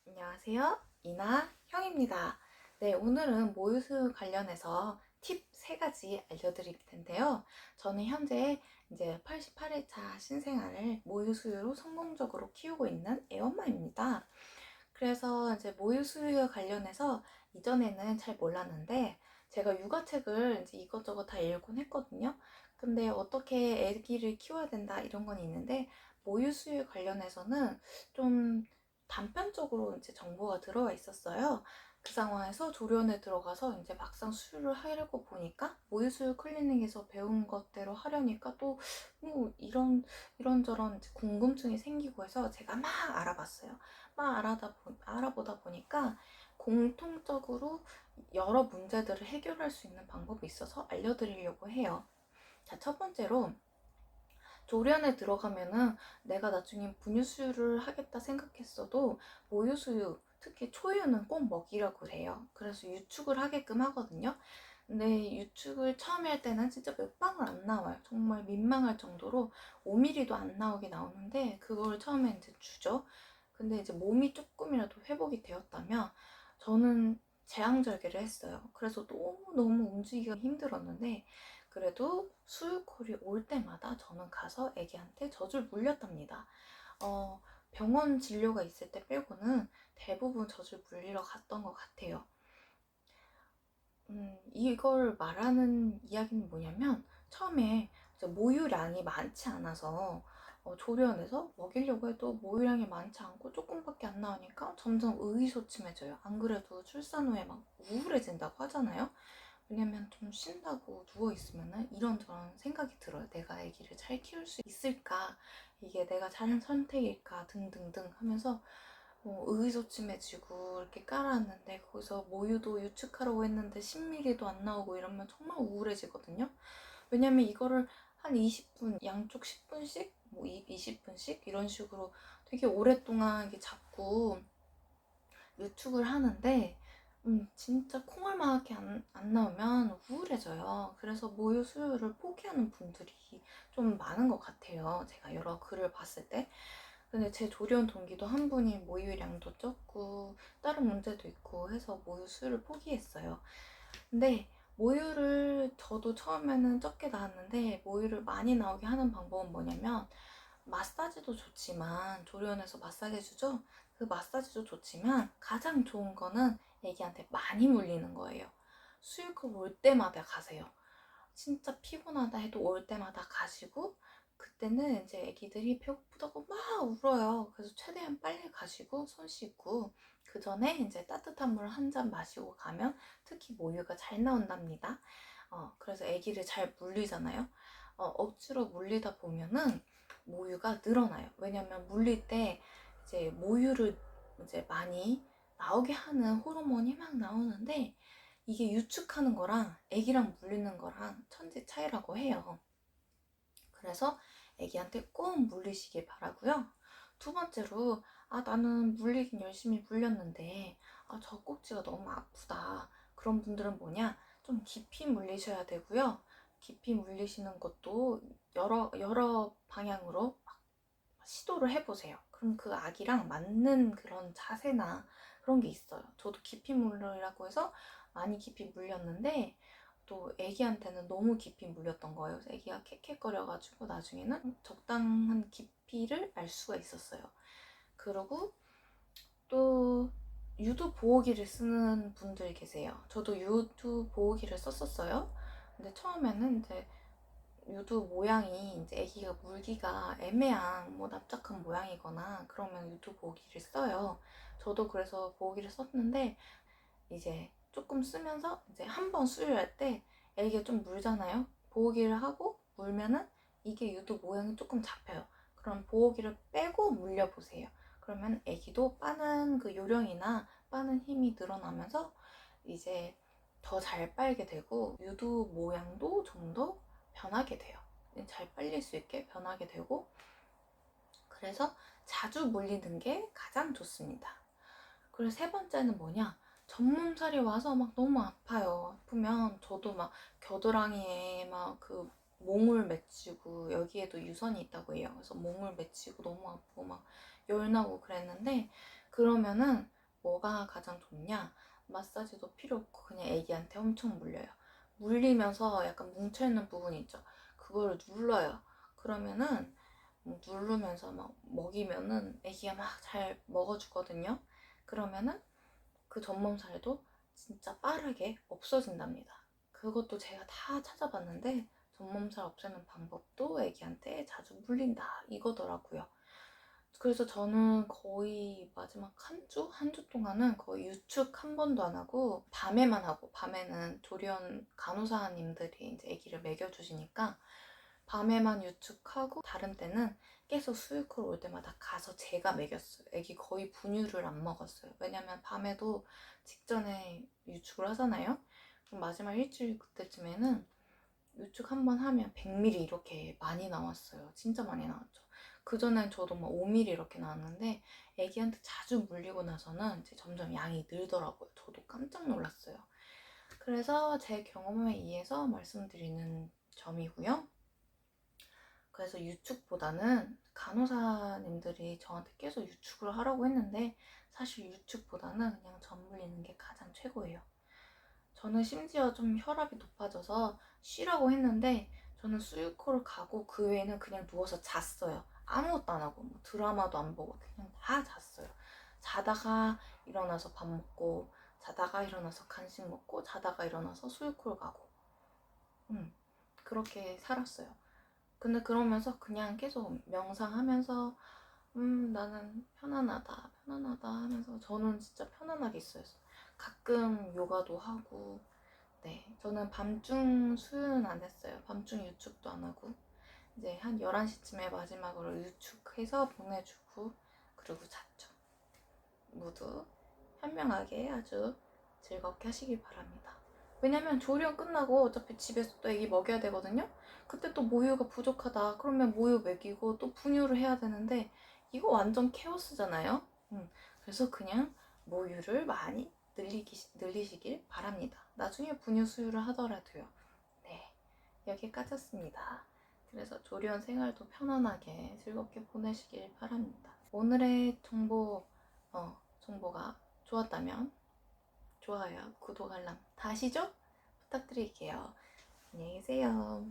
안녕하세요. 이나 형입니다. 네, 오늘은 모유수유 관련해서 팁 3가지 알려드릴 텐데요. 저는 현재 이제 88일차 신생아를 모유수유로 성공적으로 키우고 있는 애엄마입니다. 그래서 이제 모유수유와 관련해서 이전에는 잘 몰랐는데 제가 육아책을 이제 이것저것 다 읽곤 했거든요. 근데 어떻게 아기를 키워야 된다 이런 건 있는데 모유수유 관련해서는 좀 단편적으로 이제 정보가 들어와 있었어요. 그 상황에서 조련에 들어가서 이제 막상 수유를 하려고 보니까 모유수유 클리닉에서 배운 것대로 하려니까 또 이런저런 이제 궁금증이 생기고 해서 제가 막 알아봤어요. 막 알아보다 보니까 공통적으로 여러 문제들을 해결할 수 있는 방법이 있어서 알려드리려고 해요. 자, 첫 번째로 조련에 들어가면은 내가 나중에 분유수유를 하겠다 생각했어도 모유수유, 특히 초유는 꼭 먹이라고 그래요. 그래서 유축을 하게끔 하거든요. 근데 유축을 처음에 할 때는 진짜 몇 방울 안 나와요. 정말 민망할 정도로 5mm도 안 나오게 나오는데 그걸 처음에 이제 주죠. 근데 이제 몸이 조금이라도 회복이 되었다면 저는 제왕절개를 했어요. 그래서 너무너무 움직이기가 힘들었는데 그래도 수유콜이 올 때마다 저는 가서 애기한테 젖을 물렸답니다. 병원 진료가 있을 때 빼고는 대부분 젖을 물리러 갔던 것 같아요. 이걸 말하는 이야기는 뭐냐면 처음에 모유량이 많지 않아서 조련에서 먹이려고 해도 모유량이 많지 않고 조금밖에 안 나오니까 점점 의기소침해져요. 안 그래도 출산 후에 막 우울해진다고 하잖아요. 왜냐면 좀 쉰다고 누워있으면 이런저런 생각이 들어요. 내가 아기를 잘 키울 수 있을까? 이게 내가 잘한 선택일까? 등등등 하면서 의기소침해지고 이렇게 깔아놨는데 거기서 모유도 유축하라고 했는데 10ml도 안 나오고 이러면 정말 우울해지거든요. 왜냐면 이거를 한 20분, 양쪽 10분씩, 뭐 20분씩 이런 식으로 되게 오랫동안 이렇게 잡고 유축을 하는데 진짜 콩알만하게 안 나오면 우울해져요. 그래서 모유 수유를 포기하는 분들이 좀 많은 것 같아요. 제가 여러 글을 봤을 때. 근데 제 조련 동기도 한 분이 모유량도 적고 다른 문제도 있고 해서 모유 수유를 포기했어요. 근데 모유를 저도 처음에는 적게 나왔는데 모유를 많이 나오게 하는 방법은 뭐냐면 마사지도 좋지만 조련에서 마사지 해주죠. 그 마사지도 좋지만 가장 좋은 거는 애기한테 많이 물리는 거예요. 수유컵 올 때마다 가세요. 진짜 피곤하다 해도 올 때마다 가시고 그때는 이제 애기들이 배고프다고 막 울어요. 그래서 최대한 빨리 가시고 손 씻고 그 전에 이제 따뜻한 물 한 잔 마시고 가면 특히 모유가 잘 나온답니다. 그래서 애기를 잘 물리잖아요. 억지로 물리다 보면은 모유가 늘어나요. 왜냐면 물릴 때 이제 모유를 이제 많이 나오게 하는 호르몬이 막 나오는데 이게 유축하는 거랑 애기랑 물리는 거랑 천지 차이라고 해요. 그래서 애기한테 꼭 물리시길 바라고요. 두 번째로 나는 물리긴 열심히 물렸는데 젖꼭지가 너무 아프다. 그런 분들은 뭐냐? 좀 깊이 물리셔야 되고요. 깊이 물리시는 것도 여러 방향으로 막 시도를 해보세요. 그럼 그 아기랑 맞는 그런 자세나 그런 게 있어요. 저도 깊이 물으라고 해서 많이 깊이 물렸는데 또 애기한테는 너무 깊이 물렸던 거예요. 그래서 애기가 캑캑거려가지고 나중에는 적당한 깊이를 알 수가 있었어요. 그리고 또 유두 보호기를 쓰는 분들이 계세요. 저도 유두 보호기를 썼었어요. 근데 처음에는 이제 유두 모양이 이제 아기가 물기가 애매한 뭐 납작한 모양이거나 그러면 유두 보호기를 써요. 저도 그래서 보호기를 썼는데 이제 조금 쓰면서 이제 한 번 수유할 때 애기가 좀 물잖아요. 보호기를 하고 물면은 이게 유두 모양이 조금 잡혀요. 그럼 보호기를 빼고 물려보세요. 그러면 애기도 빠는 그 요령이나 빠는 힘이 늘어나면서 이제 더 잘 빨게 되고 유두 모양도 좀 더 변하게 돼요. 잘 빨릴 수 있게 변하게 되고 그래서 자주 물리는 게 가장 좋습니다. 그리고 세 번째는 뭐냐? 전몸살이 와서 막 너무 아파요. 아프면 저도 막 겨드랑이에 막 그 몽을 맺히고 여기에도 유선이 있다고 해요. 그래서 몽을 맺히고 너무 아프고 막 열 나고 그랬는데 그러면은 뭐가 가장 좋냐? 마사지도 필요 없고 그냥 애기한테 엄청 물려요. 물리면서 약간 뭉쳐있는 부분이 있죠. 그거를 눌러요. 그러면은 누르면서 막 먹이면은 애기가 막 잘 먹어주거든요. 그러면은 그 전몸살도 진짜 빠르게 없어진답니다. 그것도 제가 다 찾아봤는데 전몸살 없애는 방법도 애기한테 자주 물린다 이거더라고요. 그래서 저는 거의 마지막 한 주 동안은 거의 유축 한 번도 안 하고 밤에만 하고, 밤에는 조리원 간호사님들이 이제 아기를 먹여주시니까 밤에만 유축하고 다른 때는 계속 수유콜 올 때마다 가서 제가 먹였어요. 아기 거의 분유를 안 먹었어요. 왜냐면 밤에도 직전에 유축을 하잖아요. 그럼 마지막 일주일 그때쯤에는 유축 한 번 하면 100ml 이렇게 많이 나왔어요. 진짜 많이 나왔죠. 그전엔 저도 막 5ml 이렇게 나왔는데 애기한테 자주 물리고 나서는 이제 점점 양이 늘더라고요. 저도 깜짝 놀랐어요. 그래서 제 경험에 의해서 말씀드리는 점이고요. 그래서 유축보다는 간호사님들이 저한테 계속 유축을 하라고 했는데 사실 유축보다는 그냥 전 물리는 게 가장 최고예요. 저는 심지어 좀 혈압이 높아져서 쉬라고 했는데 저는 수유코를 가고 그 외에는 그냥 누워서 잤어요. 아무것도 안 하고 뭐 드라마도 안 보고 그냥 다 잤어요. 자다가 일어나서 밥 먹고, 자다가 일어나서 간식 먹고, 자다가 일어나서 수유코를 가고, 그렇게 살았어요. 근데 그러면서 그냥 계속 명상하면서 나는 편안하다 편안하다 하면서 저는 진짜 편안하게 있어요. 가끔 요가도 하고, 네, 저는 밤중 수유는 안 했어요. 밤중 유축도 안 하고 이제 한 11시쯤에 마지막으로 유축해서 보내주고 그리고 잤죠. 모두 현명하게 아주 즐겁게 하시길 바랍니다. 왜냐면 조리원 끝나고 어차피 집에서 또 애기 먹여야 되거든요. 그때 또 모유가 부족하다 그러면 모유 먹이고 또 분유를 해야 되는데 이거 완전 케오스잖아요. 그래서 그냥 모유를 많이 늘리시길 바랍니다. 나중에 분유 수유를 하더라도요. 네, 여기까지였습니다. 그래서 조리원 생활도 편안하게 즐겁게 보내시길 바랍니다. 오늘의 정보가 좋았다면 좋아요, 구독, 알람 다시죠? 부탁드릴게요. 안녕히 계세요.